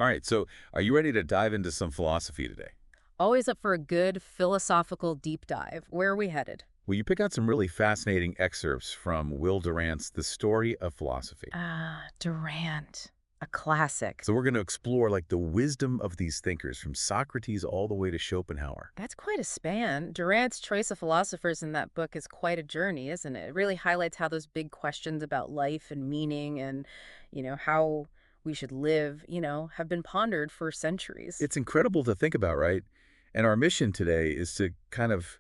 All right, so are you ready to dive into some philosophy today? Always up for a good philosophical deep dive. Where are we headed? Well, you pick out some really fascinating excerpts from Will Durant's The Story of Philosophy. Ah, Durant. A classic. So we're going to explore the wisdom of these thinkers from Socrates all the way to Schopenhauer. That's quite a span. Durant's choice of philosophers in that book is quite a journey, isn't it? It really highlights how those big questions about life and meaning and, how we should live, have been pondered for centuries. It's incredible to think about, right? And our mission today is to kind of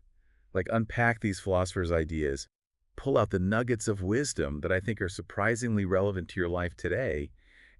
unpack these philosophers' ideas, pull out the nuggets of wisdom that I think are surprisingly relevant to your life today,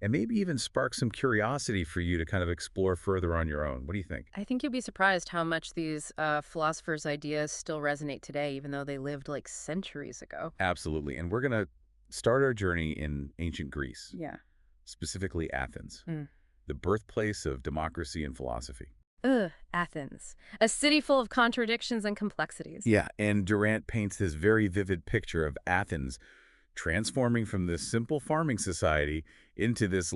and maybe even spark some curiosity for you to kind of explore further on your own. What do you think? I think you'll be surprised how much these philosophers' ideas still resonate today, even though they lived like centuries ago. Absolutely. And we're going to start our journey in ancient Greece, Yeah. specifically Athens, Mm. the birthplace of democracy and philosophy. Ugh, Athens. A city full of contradictions and complexities. Yeah, and Durant paints this very vivid picture of Athens transforming from this simple farming society into this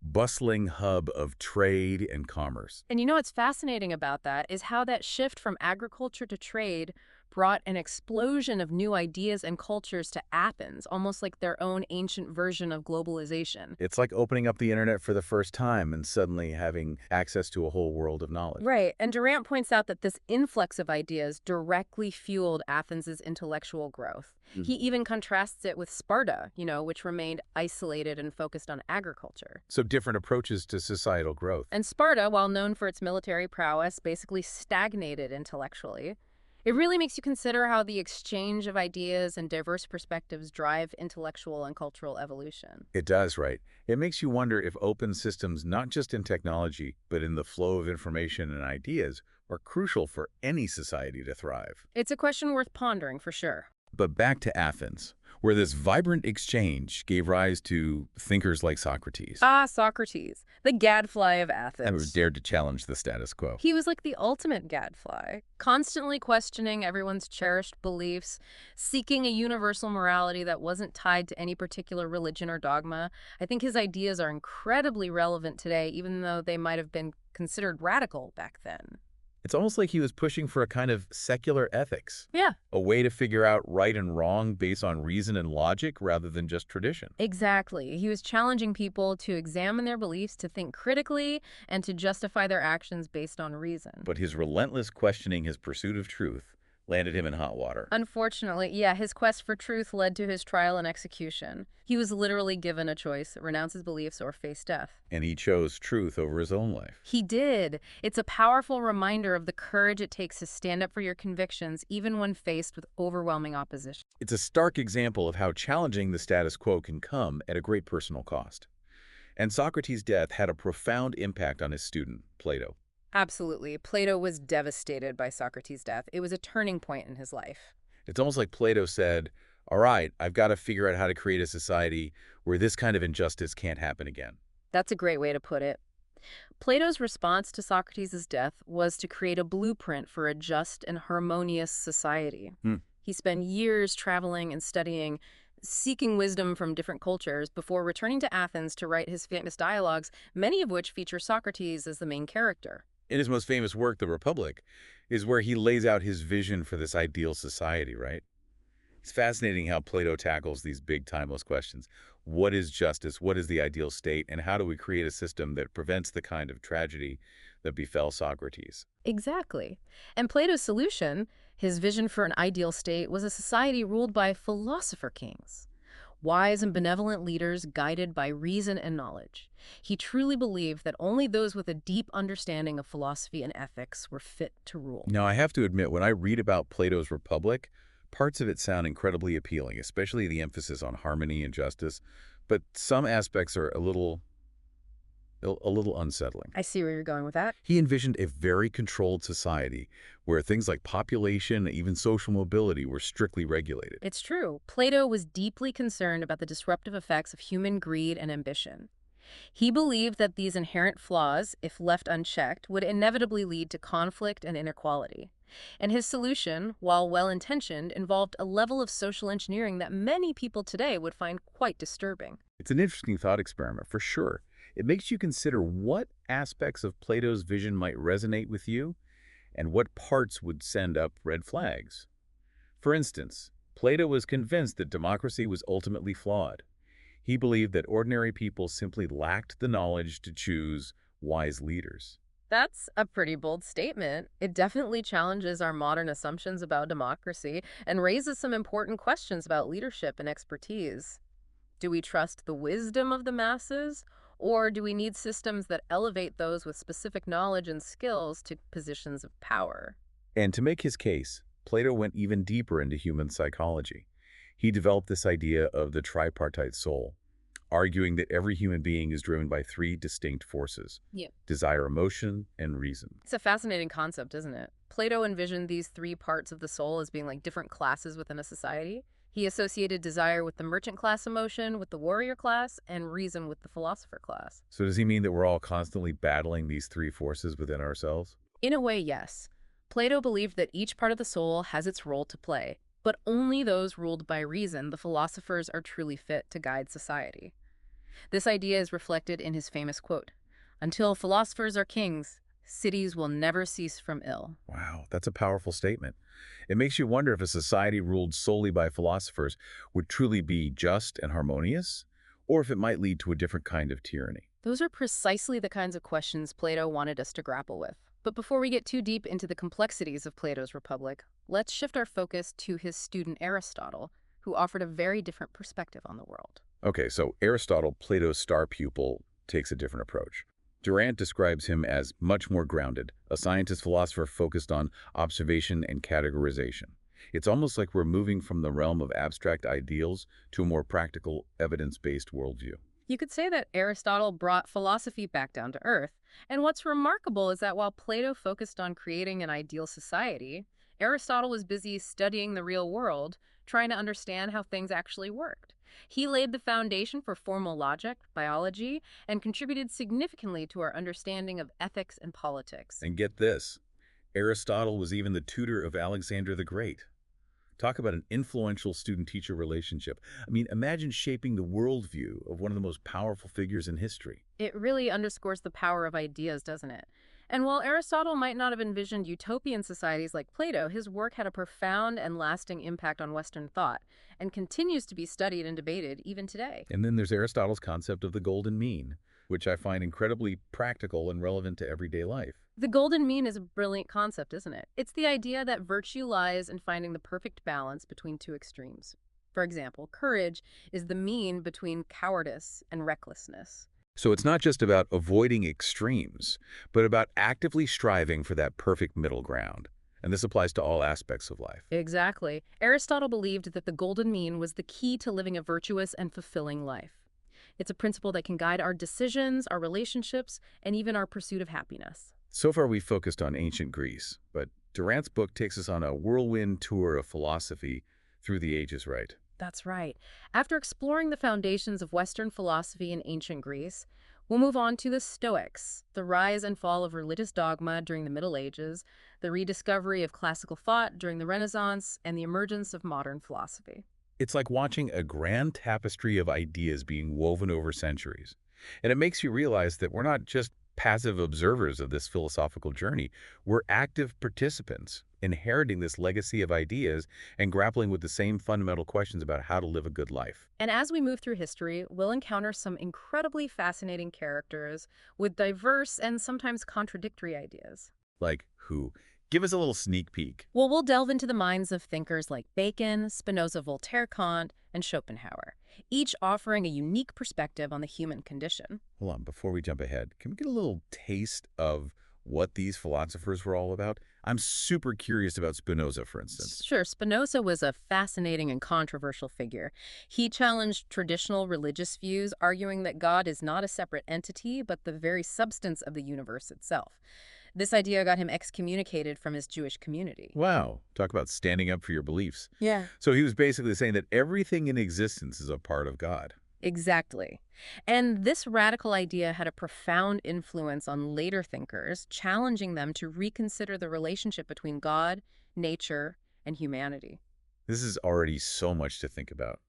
bustling hub of trade and commerce. And what's fascinating about that is how that shift from agriculture to trade brought an explosion of new ideas and cultures to Athens, almost like their own ancient version of globalization. It's like opening up the internet for the first time and suddenly having access to a whole world of knowledge. Right, and Durant points out that this influx of ideas directly fueled Athens's intellectual growth. Mm. He even contrasts it with Sparta, which remained isolated and focused on agriculture. So different approaches to societal growth. And Sparta, while known for its military prowess, basically stagnated intellectually. It really makes you consider how the exchange of ideas and diverse perspectives drive intellectual and cultural evolution. It does, right? It makes you wonder if open systems, not just in technology, but in the flow of information and ideas, are crucial for any society to thrive. It's a question worth pondering for sure. But back to Athens, where this vibrant exchange gave rise to thinkers like Socrates, Ah, Socrates, the gadfly of and Athens. dared to challenge the status quo. He was like the ultimate gadfly, constantly questioning everyone's cherished beliefs, seeking a universal morality that wasn't tied to any particular religion or dogma. I think his ideas are incredibly relevant today, even though they might have been considered radical back then. It's almost like he was pushing for a kind of secular ethics, Yeah, a way to figure out right and wrong based on reason and logic rather than just tradition. exactly. He was challenging people to examine their beliefs, to think critically, and to justify their actions based on reason. But his relentless questioning, his pursuit of truth, landed him in hot water. Unfortunately, yeah, his quest for truth led to his trial and execution. He was literally given a choice, renounce his beliefs or face death. And he chose truth over his own life. He did. It's a powerful reminder of the courage it takes to stand up for your convictions, even when faced with overwhelming opposition. It's a stark example of how challenging the status quo can come at a great personal cost. And Socrates' death had a profound impact on his student, Plato. Absolutely. Plato was devastated by Socrates' death. It was a turning point in his life. It's almost like Plato said, all right, I've got to figure out how to create a society where this kind of injustice can't happen again. That's a great way to put it. Plato's response to Socrates' death was to create a blueprint for a just and harmonious society. Hmm. He spent years traveling and studying, seeking wisdom from different cultures before returning to Athens to write his famous dialogues, many of which feature Socrates as the main character. In his most famous work, The Republic, is where he lays out his vision for this ideal society, right? It's fascinating how Plato tackles these big timeless questions. What is justice? What is the ideal state? And how do we create a system that prevents the kind of tragedy that befell Socrates? Exactly. And Plato's solution, his vision for an ideal state, was a society ruled by philosopher kings, wise and benevolent leaders guided by reason and knowledge. He truly believed that only those with a deep understanding of philosophy and ethics were fit to rule. Now, I have to admit, when I read about Plato's Republic, parts of it sound incredibly appealing, especially the emphasis on harmony and justice, but some aspects are a little unsettling. I see where you're going with that. He envisioned a very controlled society where things like population, even social mobility, were strictly regulated. It's true. Plato was deeply concerned about the disruptive effects of human greed and ambition. He believed that these inherent flaws, if left unchecked, would inevitably lead to conflict and inequality. And his solution, while well-intentioned, involved a level of social engineering that many people today would find quite disturbing. It's an interesting thought experiment, for sure. It makes you consider what aspects of Plato's vision might resonate with you and what parts would send up red flags. For instance, Plato was convinced that democracy was ultimately flawed. He believed that ordinary people simply lacked the knowledge to choose wise leaders. That's a pretty bold statement. It definitely challenges our modern assumptions about democracy and raises some important questions about leadership and expertise. Do we trust the wisdom of the masses, or do we need systems that elevate those with specific knowledge and skills to positions of power? And to make his case, Plato went even deeper into human psychology. He developed this idea of the tripartite soul, arguing that every human being is driven by three distinct forces: Yeah. desire, emotion, and reason. It's a fascinating concept, isn't it? Plato envisioned these three parts of the soul as being like different classes within a society. He associated desire with the merchant class emotion, with the warrior class, and reason with the philosopher class. So does he mean that we're all constantly battling these three forces within ourselves? In a way, yes. Plato believed that each part of the soul has its role to play, but only those ruled by reason, the philosophers, are truly fit to guide society. This idea is reflected in his famous quote, "Until philosophers are kings, cities will never cease from ill." Wow, that's a powerful statement. It makes you wonder if a society ruled solely by philosophers would truly be just and harmonious, or if it might lead to a different kind of tyranny. Those are precisely the kinds of questions Plato wanted us to grapple with. But before we get too deep into the complexities of Plato's Republic, let's shift our focus to his student Aristotle, who offered a very different perspective on the world. Okay, so Aristotle, Plato's star pupil, takes a different approach. Durant describes him as much more grounded, a scientist-philosopher focused on observation and categorization. It's almost like we're moving from the realm of abstract ideals to a more practical, evidence-based worldview. You could say that Aristotle brought philosophy back down to earth. And what's remarkable is that while Plato focused on creating an ideal society, Aristotle was busy studying the real world, trying to understand how things actually worked. He laid the foundation for formal logic, biology, and contributed significantly to our understanding of ethics and politics. And get this, Aristotle was even the tutor of Alexander the Great. Talk about an influential student-teacher relationship. I mean, imagine shaping the worldview of one of the most powerful figures in history. It really underscores the power of ideas, doesn't it? And while Aristotle might not have envisioned utopian societies like Plato, his work had a profound and lasting impact on Western thought and continues to be studied and debated even today. And then there's Aristotle's concept of the golden mean, which I find incredibly practical and relevant to everyday life. The golden mean is a brilliant concept, isn't it? It's the idea that virtue lies in finding the perfect balance between two extremes. For example, courage is the mean between cowardice and recklessness. So it's not just about avoiding extremes, but about actively striving for that perfect middle ground. And this applies to all aspects of life. Exactly. Aristotle believed that the golden mean was the key to living a virtuous and fulfilling life. It's a principle that can guide our decisions, our relationships, and even our pursuit of happiness. So far we've focused on ancient Greece, but Durant's book takes us on a whirlwind tour of philosophy through the ages, right? That's right. After exploring the foundations of Western philosophy in ancient Greece, we'll move on to the Stoics, the rise and fall of religious dogma during the Middle Ages, the rediscovery of classical thought during the Renaissance, and the emergence of modern philosophy. It's like watching a grand tapestry of ideas being woven over centuries. And it makes you realize that we're not just passive observers of this philosophical journey. We're active participants, inheriting this legacy of ideas and grappling with the same fundamental questions about how to live a good life. And as we move through history, we'll encounter some incredibly fascinating characters with diverse and sometimes contradictory ideas. Like who? Give us a little sneak peek. Well, we'll delve into the minds of thinkers like Bacon, Spinoza, Voltaire, Kant, and Schopenhauer, each offering a unique perspective on the human condition. Hold on, before we jump ahead, can we get a little taste of what these philosophers were all about? I'm super curious about Spinoza, for instance. Sure, Spinoza was a fascinating and controversial figure. He challenged traditional religious views, arguing that God is not a separate entity, but the very substance of the universe itself. This idea got him excommunicated from his Jewish community. Wow, talk about standing up for your beliefs. Yeah. So he was basically saying that everything in existence is a part of God. Exactly. And this radical idea had a profound influence on later thinkers, challenging them to reconsider the relationship between God, nature, and humanity. This is already so much to think about.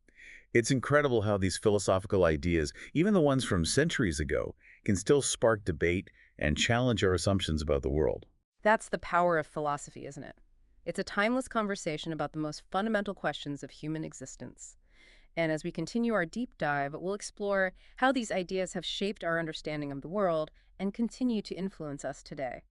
It's incredible how these philosophical ideas, even the ones from centuries ago, can still spark debate and challenge our assumptions about the world. That's the power of philosophy, isn't it? It's a timeless conversation about the most fundamental questions of human existence. And as we continue our deep dive, we'll explore how these ideas have shaped our understanding of the world and continue to influence us today.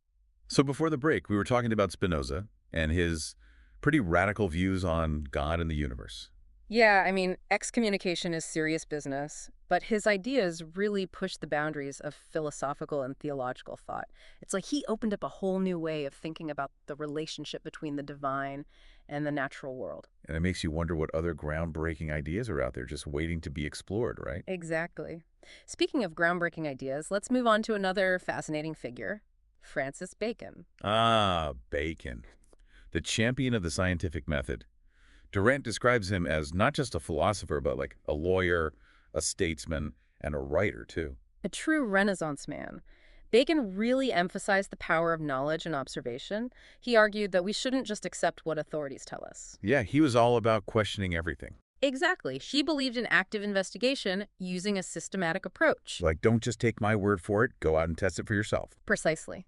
So before the break, we were talking about Spinoza and his pretty radical views on God and the universe. Yeah, I mean, excommunication is serious business, but his ideas really push the boundaries of philosophical and theological thought. It's like he opened up a whole new way of thinking about the relationship between the divine and the natural world. And it makes you wonder what other groundbreaking ideas are out there just waiting to be explored, right? Exactly. Speaking of groundbreaking ideas, let's move on to another fascinating figure, Francis Bacon. Ah, Bacon, the champion of the scientific method. Durant describes him as not just a philosopher, but like a lawyer, a statesman, and a writer, too. A true Renaissance man. Bacon really emphasized the power of knowledge and observation. He argued that we shouldn't just accept what authorities tell us. Yeah, he was all about questioning everything. Exactly. He believed in active investigation using a systematic approach. Like, don't just take my word for it, go out and test it for yourself. Precisely.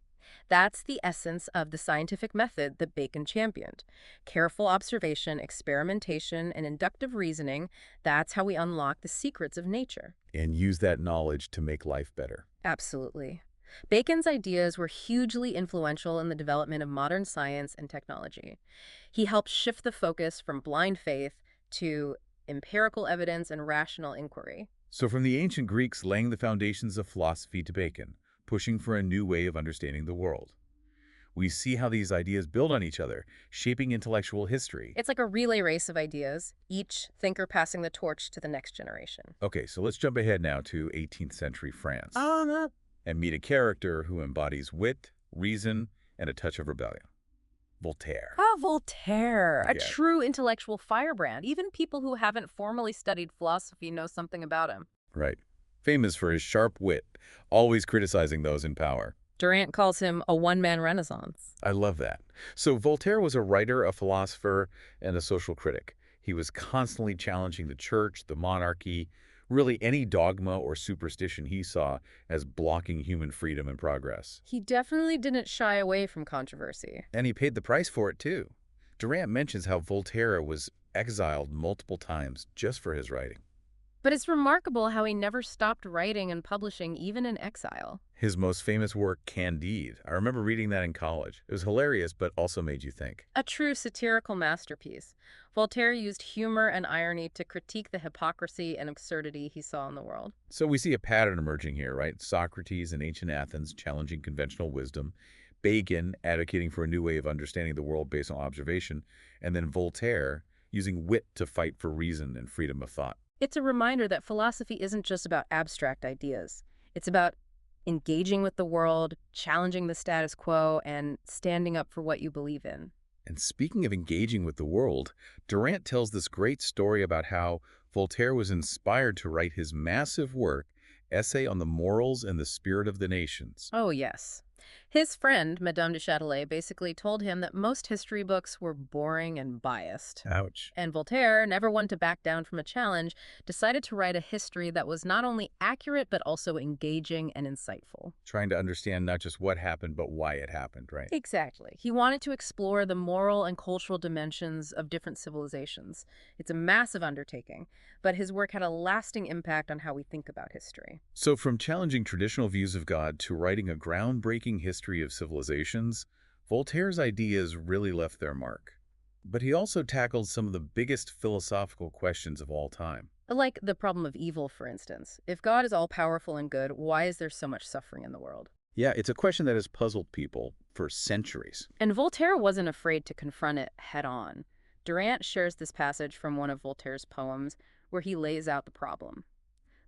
That's the essence of the scientific method that Bacon championed. Careful observation, experimentation, and inductive reasoning, that's how we unlock the secrets of nature. And use that knowledge to make life better. Absolutely. Bacon's ideas were hugely influential in the development of modern science and technology. He helped shift the focus from blind faith to empirical evidence and rational inquiry. So from the ancient Greeks laying the foundations of philosophy to Bacon, pushing for a new way of understanding the world, we see how these ideas build on each other, shaping intellectual history. It's like a relay race of ideas, each thinker passing the torch to the next generation. Okay, so let's jump ahead now to 18th century France and meet a character who embodies wit, reason, and a touch of rebellion. Voltaire. Ah, Voltaire, a Yeah. true intellectual firebrand. Even people who haven't formally studied philosophy know something about him. Right. Famous for his sharp wit, always criticizing those in power. Durant calls him a one-man renaissance. I love that. So Voltaire was a writer, a philosopher, and a social critic. He was constantly challenging the church, the monarchy, really any dogma or superstition he saw as blocking human freedom and progress. He definitely didn't shy away from controversy. And he paid the price for it, too. Durant mentions how Voltaire was exiled multiple times just for his writing. But it's remarkable how he never stopped writing and publishing, even in exile. His most famous work, Candide. I remember reading that in college. It was hilarious, but also made you think. A true satirical masterpiece. Voltaire used humor and irony to critique the hypocrisy and absurdity he saw in the world. So we see a pattern emerging here, right? Socrates in ancient Athens challenging conventional wisdom, Bacon advocating for a new way of understanding the world based on observation, and then Voltaire using wit to fight for reason and freedom of thought. It's a reminder that philosophy isn't just about abstract ideas. It's about engaging with the world, challenging the status quo, and standing up for what you believe in. And speaking of engaging with the world, Durant tells this great story about how Voltaire was inspired to write his massive work, Essay on the Morals and the Spirit of the Nations. Oh, yes. His friend, Madame de Châtelet, basically told him that most history books were boring and biased. Ouch. And Voltaire, never one to back down from a challenge, decided to write a history that was not only accurate but also engaging and insightful. Trying to understand not just what happened, but why it happened, right? Exactly. He wanted to explore the moral and cultural dimensions of different civilizations. It's a massive undertaking, but his work had a lasting impact on how we think about history. So from challenging traditional views of God to writing a groundbreaking history of civilizations, Voltaire's ideas really left their mark. But he also tackled some of the biggest philosophical questions of all time. Like the problem of evil, for instance. If God is all-powerful and good, why is there so much suffering in the world? Yeah, it's a question that has puzzled people for centuries. And Voltaire wasn't afraid to confront it head-on. Durant shares this passage from one of Voltaire's poems where he lays out the problem.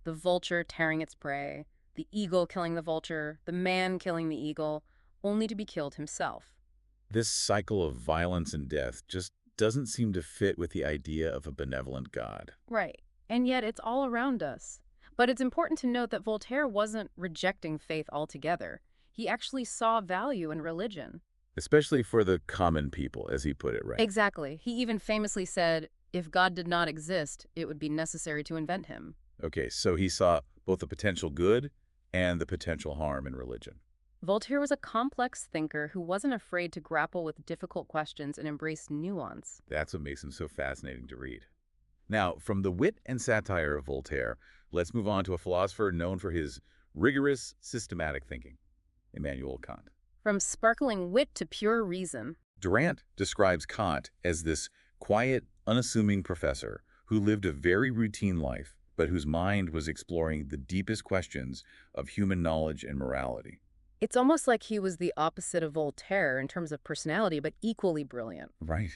The vulture tearing its prey, the eagle killing the vulture, the man killing the eagle, only to be killed himself. This cycle of violence and death just doesn't seem to fit with the idea of a benevolent God. Right. And yet it's all around us. But it's important to note that Voltaire wasn't rejecting faith altogether. He actually saw value in religion. Especially for the common people, as he put it, right? Exactly. He even famously said, If God did not exist, it would be necessary to invent him. Okay, so he saw both the potential good and the potential harm in religion. Voltaire was a complex thinker who wasn't afraid to grapple with difficult questions and embrace nuance. That's what makes him so fascinating to read. Now, from the wit and satire of Voltaire, let's move on to a philosopher known for his rigorous, systematic thinking, Immanuel Kant. From sparkling wit to pure reason. Durant describes Kant as this quiet, unassuming professor who lived a very routine life, but whose mind was exploring the deepest questions of human knowledge and morality. It's almost like he was the opposite of Voltaire in terms of personality, but equally brilliant. Right.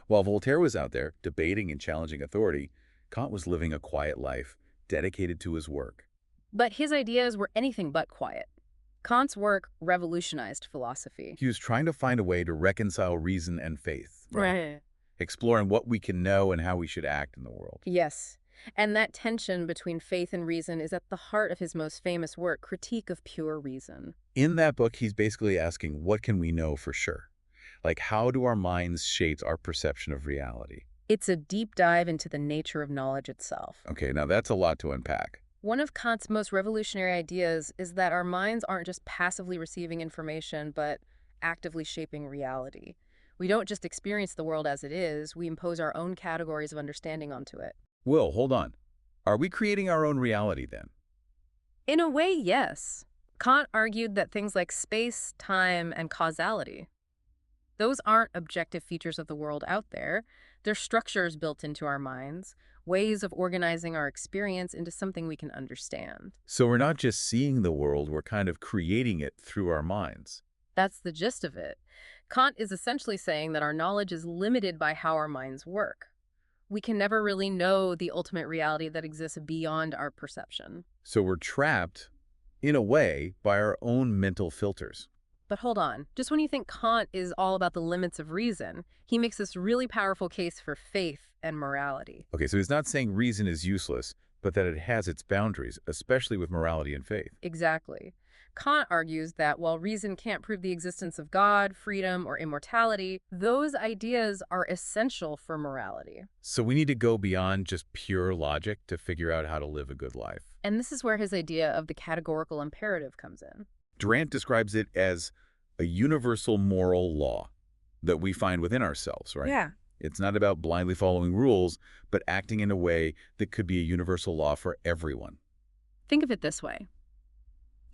While Voltaire was out there debating and challenging authority, Kant was living a quiet life, dedicated to his work. But his ideas were anything but quiet. Kant's work revolutionized philosophy. He was trying to find a way to reconcile reason and faith, Right. exploring what we can know and how we should act in the world. Yes. And that tension between faith and reason is at the heart of his most famous work, Critique of Pure Reason. In that book, he's basically asking, what can we know for sure? Like, how do our minds shape our perception of reality? It's a deep dive into the nature of knowledge itself. Okay, now that's a lot to unpack. One of Kant's most revolutionary ideas is that our minds aren't just passively receiving information, but actively shaping reality. We don't just experience the world as it is, we impose our own categories of understanding onto it. Will, hold on. Are we creating our own reality then? In a way, yes. Kant argued that things like space, time, and causality, those aren't objective features of the world out there. They're structures built into our minds, ways of organizing our experience into something we can understand. So we're not just seeing the world, we're kind of creating it through our minds. That's the gist of it. Kant is essentially saying that our knowledge is limited by how our minds work. We can never really know the ultimate reality that exists beyond our perception. So we're trapped, in a way, by our own mental filters. But hold on, just when you think Kant is all about the limits of reason, he makes this really powerful case for faith and morality. Okay, so he's not saying reason is useless, but that it has its boundaries, especially with morality and faith. Exactly. Kant argues that while reason can't prove the existence of God, freedom, or immortality, those ideas are essential for morality. So we need to go beyond just pure logic to figure out how to live a good life. And this is where his idea of the categorical imperative comes in. Durant describes it as a universal moral law that we find within ourselves, right? Yeah. It's not about blindly following rules, but acting in a way that could be a universal law for everyone. Think of it this way.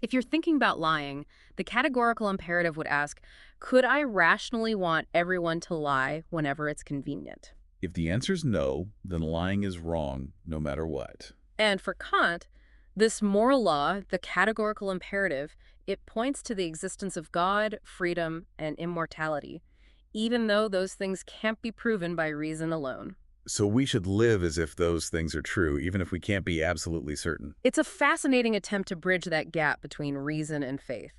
If you're thinking about lying, the categorical imperative would ask, could I rationally want everyone to lie whenever it's convenient? If the answer is no, then lying is wrong no matter what. And for Kant, this moral law, the categorical imperative, it points to the existence of God, freedom, and immortality, even though those things can't be proven by reason alone. So we should live as if those things are true, even if we can't be absolutely certain. It's a fascinating attempt to bridge that gap between reason and faith.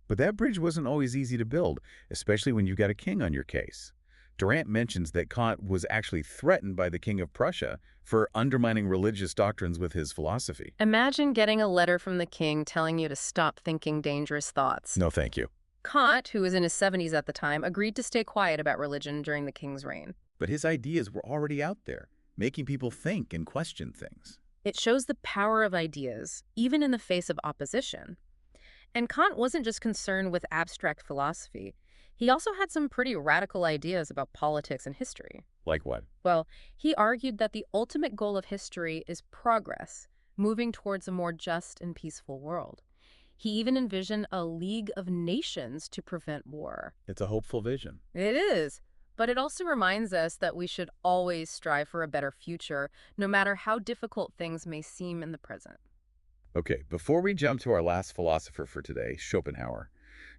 But that bridge wasn't always easy to build, especially when you've got a king on your case. Durant mentions that Kant was actually threatened by the king of Prussia for undermining religious doctrines with his philosophy. Imagine getting a letter from the king telling you to stop thinking dangerous thoughts. No, thank you. Kant, who was in his 70s at the time, agreed to stay quiet about religion during the king's reign. But his ideas were already out there, making people think and question things. It shows the power of ideas, even in the face of opposition. And Kant wasn't just concerned with abstract philosophy. He also had some pretty radical ideas about politics and history. Like what? Well, he argued that the ultimate goal of history is progress, moving towards a more just and peaceful world. He even envisioned a League of Nations to prevent war. It's a hopeful vision. It is. But it also reminds us that we should always strive for a better future, no matter how difficult things may seem in the present. Okay, before we jump to our last philosopher for today, Schopenhauer,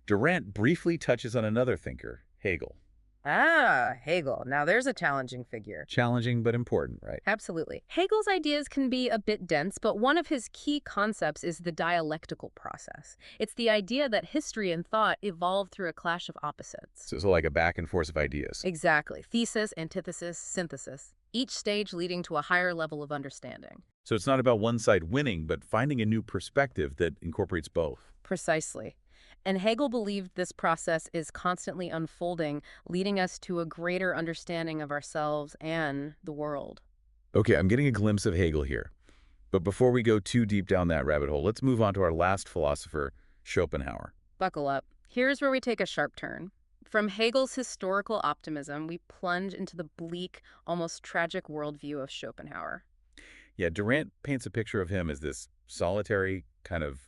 Durant briefly touches on another thinker, Hegel. Ah, Hegel. Now there's a challenging figure. Challenging but important, right? Absolutely. Hegel's ideas can be a bit dense, but one of his key concepts is the dialectical process. It's the idea that history and thought evolve through a clash of opposites. So like a back and forth of ideas. Exactly. Thesis, antithesis, synthesis. Each stage leading to a higher level of understanding. So it's not about one side winning, but finding a new perspective that incorporates both. Precisely. And Hegel believed this process is constantly unfolding, leading us to a greater understanding of ourselves and the world. Okay, I'm getting a glimpse of Hegel here. But before we go too deep down that rabbit hole, let's move on to our last philosopher, Schopenhauer. Buckle up. Here's where we take a sharp turn. From Hegel's historical optimism, we plunge into the bleak, almost tragic worldview of Schopenhauer. Yeah, Durant paints a picture of him as this solitary, kind of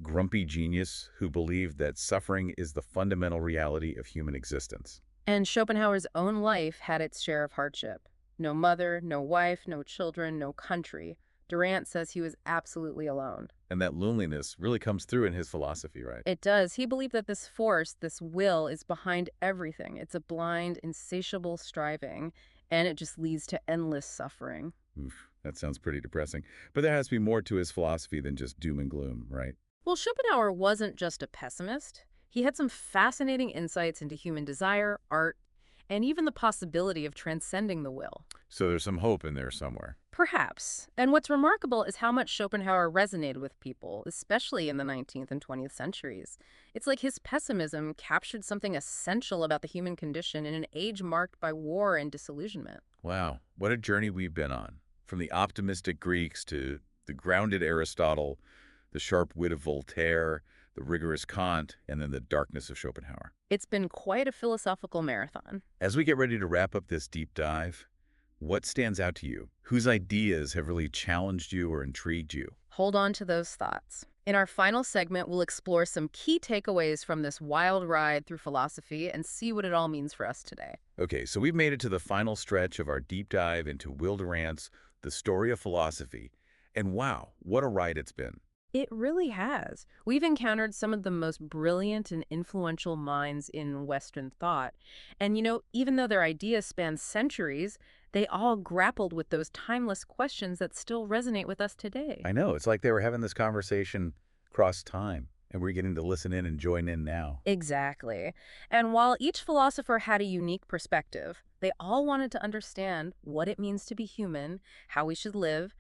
grumpy genius who believed that suffering is the fundamental reality of human existence. And Schopenhauer's own life had its share of hardship. No mother, no wife, no children, no country. Durant says he was absolutely alone. And that loneliness really comes through in his philosophy, right? It does. He believed that this force, this will, is behind everything. It's a blind, insatiable striving, and it just leads to endless suffering. Oof, that sounds pretty depressing. But there has to be more to his philosophy than just doom and gloom, right? Well, Schopenhauer wasn't just a pessimist. He had some fascinating insights into human desire, art, and even the possibility of transcending the will. So there's some hope in there somewhere. Perhaps. And what's remarkable is how much Schopenhauer resonated with people, especially in the 19th and 20th centuries. It's like his pessimism captured something essential about the human condition in an age marked by war and disillusionment. Wow, what a journey we've been on. From the optimistic Greeks to the grounded Aristotle, the sharp wit of Voltaire, the rigorous Kant, and then the darkness of Schopenhauer. It's been quite a philosophical marathon. As we get ready to wrap up this deep dive, what stands out to you? Whose ideas have really challenged you or intrigued you? Hold on to those thoughts. In our final segment, we'll explore some key takeaways from this wild ride through philosophy and see what it all means for us today. Okay, so we've made it to the final stretch of our deep dive into Will Durant's The Story of Philosophy. And wow, what a ride it's been. It really has. We've encountered some of the most brilliant and influential minds in Western thought. And even though their ideas span centuries, they all grappled with those timeless questions that still resonate with us today. I know, it's like they were having this conversation across time, and we're getting to listen in and join in now. Exactly. And while each philosopher had a unique perspective, they all wanted to understand what it means to be human, how we should live,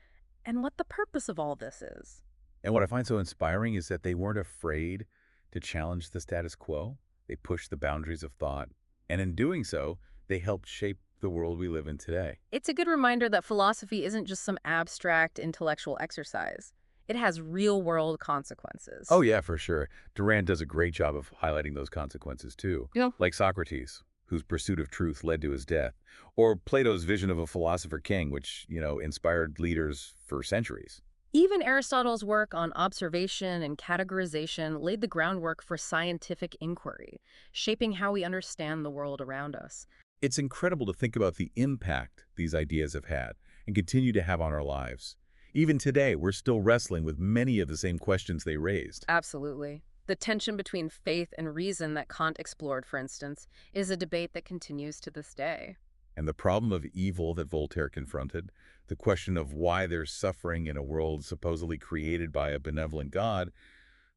and what the purpose of all this is. And what I find so inspiring is that they weren't afraid to challenge the status quo. They pushed the boundaries of thought. And in doing so, they helped shape the world we live in today. It's a good reminder that philosophy isn't just some abstract intellectual exercise. It has real-world consequences. Oh, yeah, for sure. Durant does a great job of highlighting those consequences, too. Yeah. Like Socrates, whose pursuit of truth led to his death. Or Plato's vision of a philosopher king, which, inspired leaders for centuries. Even Aristotle's work on observation and categorization laid the groundwork for scientific inquiry, shaping how we understand the world around us. It's incredible to think about the impact these ideas have had and continue to have on our lives. Even today, we're still wrestling with many of the same questions they raised. Absolutely. The tension between faith and reason that Kant explored, for instance, is a debate that continues to this day. And the problem of evil that Voltaire confronted, the question of why there's suffering in a world supposedly created by a benevolent God,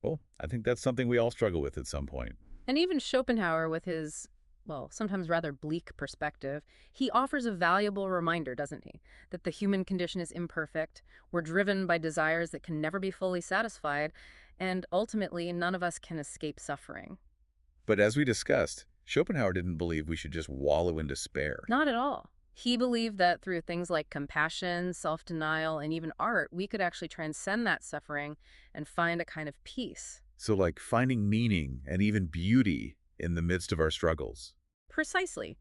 well, I think that's something we all struggle with at some point. And even Schopenhauer, with his, sometimes rather bleak perspective, he offers a valuable reminder, doesn't he? That the human condition is imperfect, we're driven by desires that can never be fully satisfied, and ultimately, none of us can escape suffering. But as we discussed, Schopenhauer didn't believe we should just wallow in despair. Not at all. He believed that through things like compassion, self-denial, and even art, we could actually transcend that suffering and find a kind of peace. So like finding meaning and even beauty in the midst of our struggles. Precisely.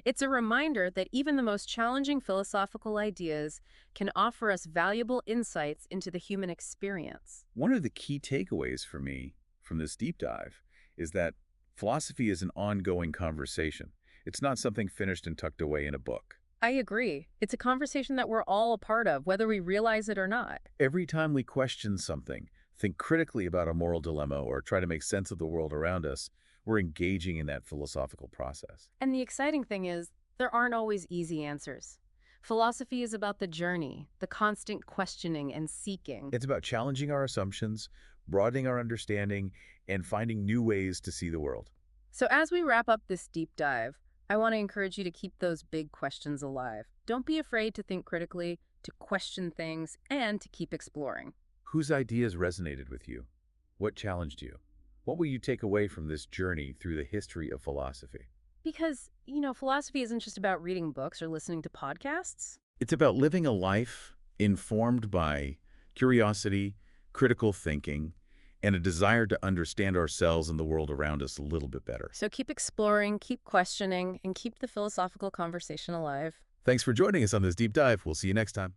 It's a reminder that even the most challenging philosophical ideas can offer us valuable insights into the human experience. One of the key takeaways for me from this deep dive is that philosophy is an ongoing conversation. It's not something finished and tucked away in a book. I agree. It's a conversation that we're all a part of, whether we realize it or not. Every time we question something, think critically about a moral dilemma, or try to make sense of the world around us, we're engaging in that philosophical process. And the exciting thing is, there aren't always easy answers. Philosophy is about the journey, the constant questioning and seeking. It's about challenging our assumptions, broadening our understanding, and finding new ways to see the world. So as we wrap up this deep dive, I want to encourage you to keep those big questions alive. Don't be afraid to think critically, to question things, and to keep exploring. Whose ideas resonated with you? What challenged you? What will you take away from this journey through the history of philosophy? Because, philosophy isn't just about reading books or listening to podcasts. It's about living a life informed by curiosity, critical thinking, and a desire to understand ourselves and the world around us a little bit better. So keep exploring, keep questioning, and keep the philosophical conversation alive. Thanks for joining us on this deep dive. We'll see you next time.